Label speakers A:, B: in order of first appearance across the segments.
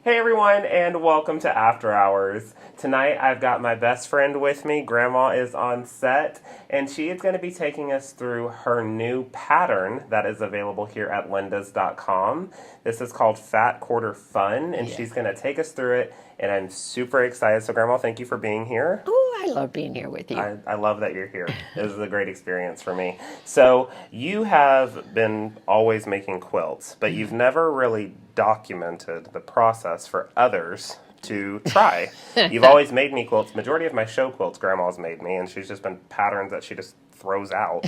A: Hey everyone, and welcome to After Hours. Tonight I've got my best friend with me. Grandma is on set, and she is going to be taking us through her new pattern that is available here at lindas.com. This is called Fat Quarter Fun, and she's going to take us through it, and I'm super excited. So Grandma, thank you for being here.
B: Oh, I love being here with you.
A: I love that you're here. This is a great experience for me. So you have been always making quilts, but you've never really documented the process for others to try. You've always made me quilts. Majority of my show quilts Grandma's made me, and she's just been patterns that she just throws out.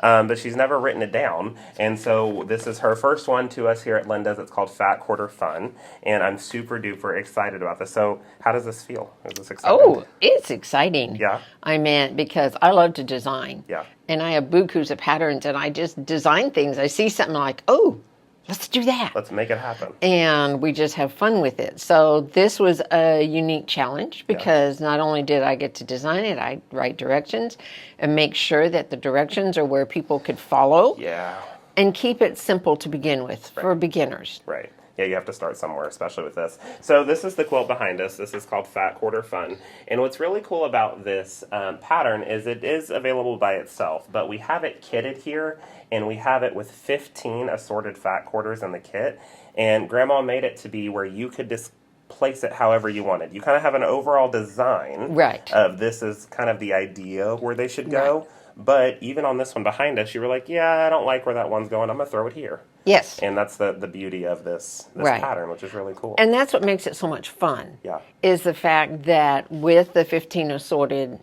A: But she's never written it down. And so this is her first one to us here at Linda's. It's called Fat Quarter Fun, and I'm super duper excited about this. So how does this feel? Is this exciting?
B: Oh, it's exciting.
A: Yeah?
B: I meant because I love to design.
A: Yeah.
B: And I have bukus of patterns, and I just design things. I see something like, oh, let's do that.
A: Let's make it happen.
B: And we just have fun with it. So this was a unique challenge because not only did I get to design it, I write directions and make sure that the directions are where people could follow.
A: Yeah.
B: And keep it simple to begin with for beginners.
A: Right. Yeah, you have to start somewhere, especially with this. So this is the quilt behind us. This is called Fat Quarter Fun. And what's really cool about this pattern is it is available by itself, but we have it kitted here, and we have it with 15 assorted fat quarters in the kit. And Grandma made it to be where you could just place it however you wanted. You kind of have an overall design of this is kind of the idea where they should go. Right. But even on this one behind us, you were like, yeah, I don't like where that one's going. I'm going to throw it here.
B: Yes.
A: And that's the beauty of this pattern, which is really cool.
B: And that's what makes it so much fun.
A: Yeah.
B: Is the fact that with the 15 assorted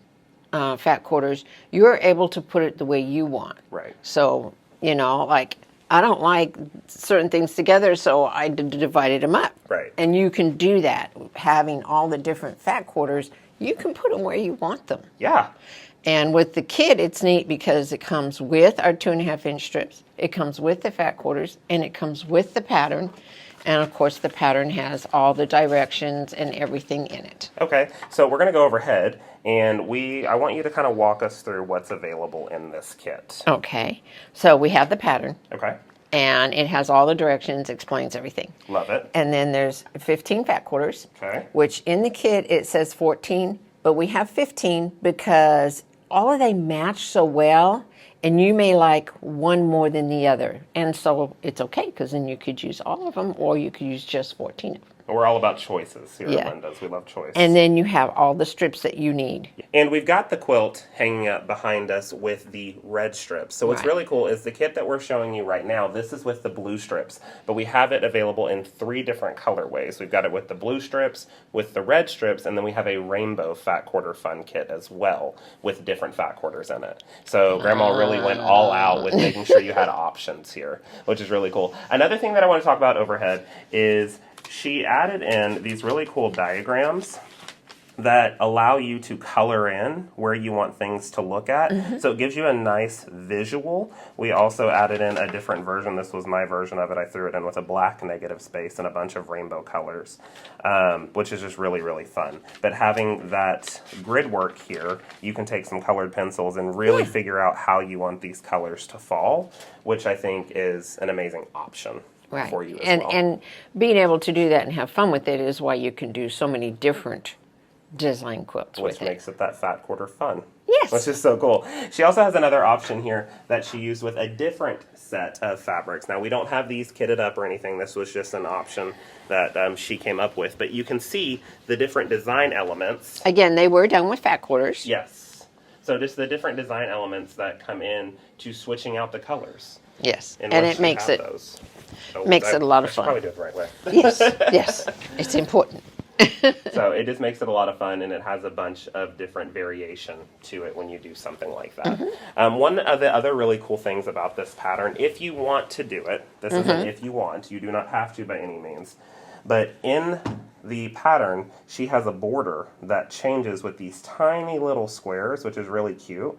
B: fat quarters, you're able to put it the way you want.
A: Right.
B: So, you know, like, I don't like certain things together, so I divided them up.
A: Right.
B: And you can do that. Having all the different fat quarters, you can put them where you want them.
A: Yeah.
B: And with the kit, it's neat because it comes with our 2.5-inch strips. It comes with the fat quarters, and it comes with the pattern. And, of course, the pattern has all the directions and everything in it.
A: Okay, so we're going to go overhead, and I want you to kind of walk us through what's available in this kit.
B: Okay, so we have the pattern.
A: Okay.
B: And it has all the directions, explains everything.
A: Love it.
B: And then there's 15 fat quarters.
A: Okay.
B: Which in the kit, it says 14, but we have 15 because all of they match so well, and you may like one more than the other. And so it's okay, because then you could use all of them, or you could use just 14 of them.
A: We're all about choices here at Linda's. We love choice.
B: And then you have all the strips that you need.
A: And we've got the quilt hanging up behind us with the red strips. So what's really cool is the kit that we're showing you right now, this is with the blue strips. But we have it available in 3 different colorways. We've got it with the blue strips, with the red strips, and then we have a rainbow Fat Quarter Fun kit as well with different fat quarters in it. So Grandma really went all out with making sure you had options here, which is really cool. Another thing that I want to talk about overhead is she added in these really cool diagrams that allow you to color in where you want things to look at. Mm-hmm. So it gives you a nice visual. We also added in a different version. This was my version of it. I threw it in with a black negative space and a bunch of rainbow colors, which is just really, really fun. But having that grid work here, you can take some colored pencils and really figure out how you want these colors to fall, which I think is an amazing option. For you as well.
B: And being able to do that and have fun with it is why you can do so many different design quilts with it.
A: Which makes it that Fat Quarter Fun.
B: Yes.
A: Which is so cool. She also has another option here that she used with a different set of fabrics. Now, we don't have these kitted up or anything. This was just an option that she came up with. But you can see the different design elements.
B: Again, they were done with fat quarters.
A: Yes. So just the different design elements that come in to switching out the colors.
B: Yes. And it makes it...
A: So
B: makes it a lot of fun.
A: Probably do it the right way.
B: Yes, yes, it's important.
A: So it just makes it a lot of fun, and it has a bunch of different variation to it when you do something like that. Mm-hmm. One of the other really cool things about this pattern, if you want to do it, this is an if you want, you do not have to by any means, but in the pattern, she has a border that changes with these tiny little squares, which is really cute.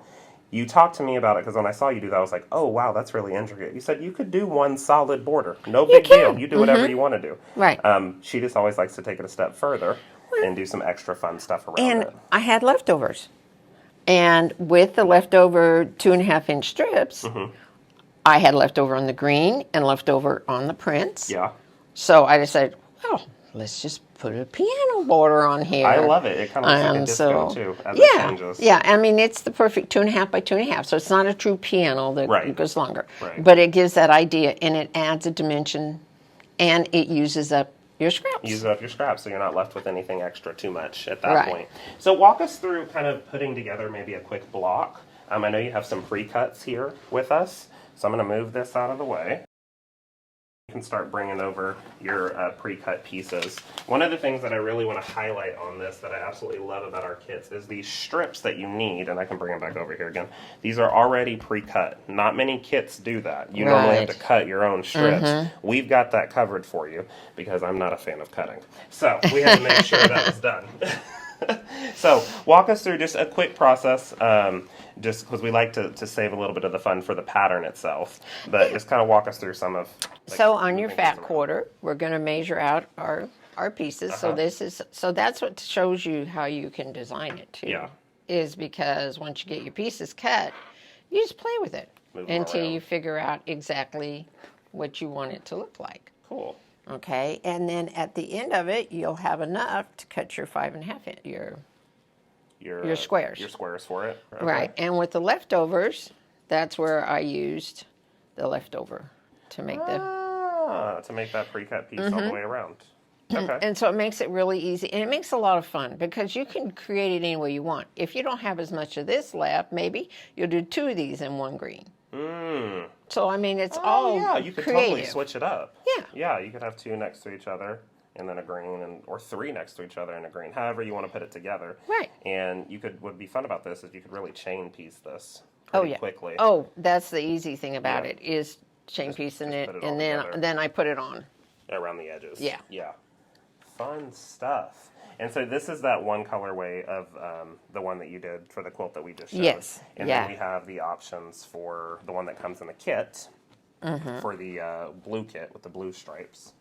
A: You talked to me about it because when I saw you do that, I was like, oh, wow, that's really intricate. You said you could do one solid border. No big deal. You do whatever you want to do.
B: Right.
A: She just always likes to take it a step further and do some extra fun stuff around it.
B: And I had leftovers. And with the leftover 2.5-inch strips, I had leftover on the green and leftover on the prints.
A: Yeah.
B: So I decided, well, let's just put a piano border on here.
A: I love it. It kind of looks like a disco too, as it changes.
B: Yeah, I mean, it's the perfect 2.5 by 2.5, so it's not a true piano that
A: Right.
B: goes longer.
A: Right.
B: But it gives that idea, and it adds a dimension, and it uses up your scraps.
A: Use up your scraps so you're not left with anything extra too much at that
B: Right.
A: point. So walk us through kind of putting together maybe a quick block. I know you have some pre-cuts here with us, so I'm going to move this out of the way. You can start bringing over your pre-cut pieces. One of the things that I really want to highlight on this that I absolutely love about our kits is these strips that you need, and I can bring them back over here again. These are already pre-cut. Not many kits do that. You normally have to cut your own strips. We've got that covered for you because I'm not a fan of cutting. So we had to make sure that was done. So walk us through just a quick process, just because we like to save a little bit of the fun for the pattern itself, but just kind of walk us through some of. Like,
B: so on your fat quarter, we're going to measure out our pieces. So that's what shows you how you can design it too.
A: Yeah.
B: Is because once you get your pieces cut, you just play with it until you figure out exactly what you want it to look like.
A: Cool.
B: Okay, and then at the end of it, you'll have enough to cut your 5.5 inch, your squares.
A: Your squares for it. Okay.
B: Right, and with the leftovers, that's where I used the leftover to make
A: that pre-cut piece all the way around. Okay.
B: And so it makes it really easy, and it makes a lot of fun because you can create it any way you want. If you don't have as much of this left, maybe you'll do 2 of these in one green. So I mean, it's all
A: yeah, you could
B: creative.
A: totally switch it up.
B: Yeah.
A: Yeah, you could have 2 next to each other and then a green, or 3 next to each other and a green. However you want to put it together.
B: Right.
A: And what would be fun about this is you could really chain piece this quickly.
B: Oh, that's the easy thing about it is chain piecing it, and then I put it on
A: around the edges.
B: Yeah.
A: Yeah. Fun stuff. And so this is that one colorway of the one that you did for the quilt that we just showed.
B: Yes.
A: And then we have the options for the one that comes in the kit, for the blue kit with the blue stripes.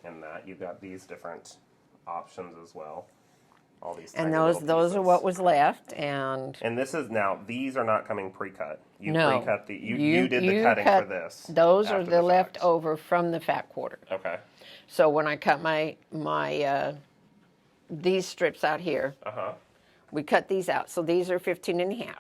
A: And that you've got these different options as well. All these.
B: And those are what was left. And
A: this is these are not coming pre-cut. You
B: no,
A: pre-cut you did the cutting for this.
B: Those are the leftover from the fat quarter.
A: Okay.
B: So when I cut my these strips out here, we cut these out. So these are 15.5.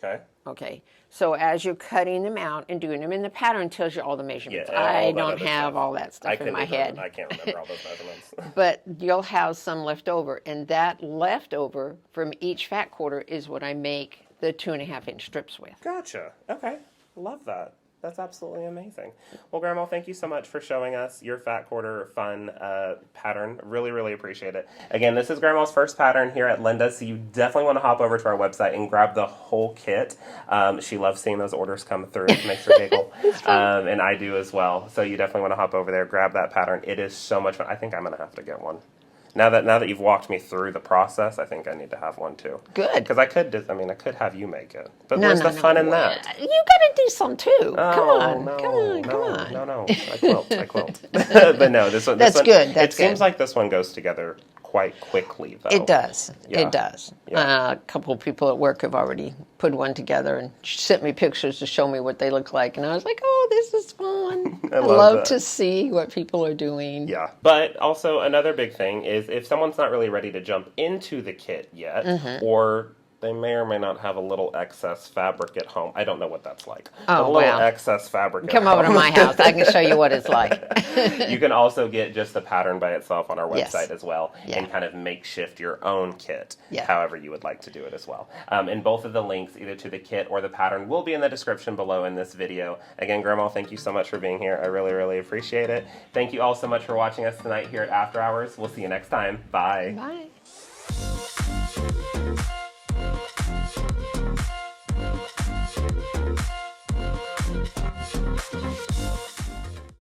A: Okay.
B: Okay. So as you're cutting them out and doing them in the pattern tells you all the measurements.
A: Yeah,
B: I don't have all that stuff in my head.
A: I can't remember all those measurements.
B: But you'll have some left over, and that leftover from each fat quarter is what I make the 2.5 inch strips with.
A: Gotcha. Okay. Love that. That's absolutely amazing. Well, Grandma, thank you so much for showing us your fat quarter fun pattern. Really, really appreciate it. Again, this is Grandma's first pattern here at Linda's, so you definitely want to hop over to our website and grab the whole kit. She loves seeing those orders come through. It makes her giggle. And I do as well. So you definitely want to hop over there, grab that pattern. It is so much fun. I think I'm going to have to get one. Now that you've walked me through the process, I think I need to have one too.
B: Good.
A: Because I could have you make it. But where's the fun in that?
B: You got to do some too.
A: Oh,
B: come on.
A: No. I quilt. But no, this one.
B: That's good. It
A: seems like this one goes together quite quickly, though.
B: It does.
A: Yeah.
B: It does.
A: Yeah.
B: A couple of people at work have already put one together and sent me pictures to show me what they look like. And I was like, oh, this is fun. I love to see what people are doing.
A: Yeah. But also another big thing is if someone's not really ready to jump into the kit yet, or they may or may not have a little excess fabric at home. I don't know what that's like.
B: Oh,
A: a little excess fabric
B: Come over to my house. I can show you what it's like.
A: You can also get just the pattern by itself on our website as well,
B: Yeah.
A: and kind of makeshift your own kit,
B: Yeah.
A: however you would like to do it as well. And both of the links, either to the kit or the pattern, will be in the description below in this video. Again, Grandma, thank you so much for being here. I really, really appreciate it. Thank you all so much for watching us tonight here at After Hours. We'll see you next time. Bye.
B: Bye.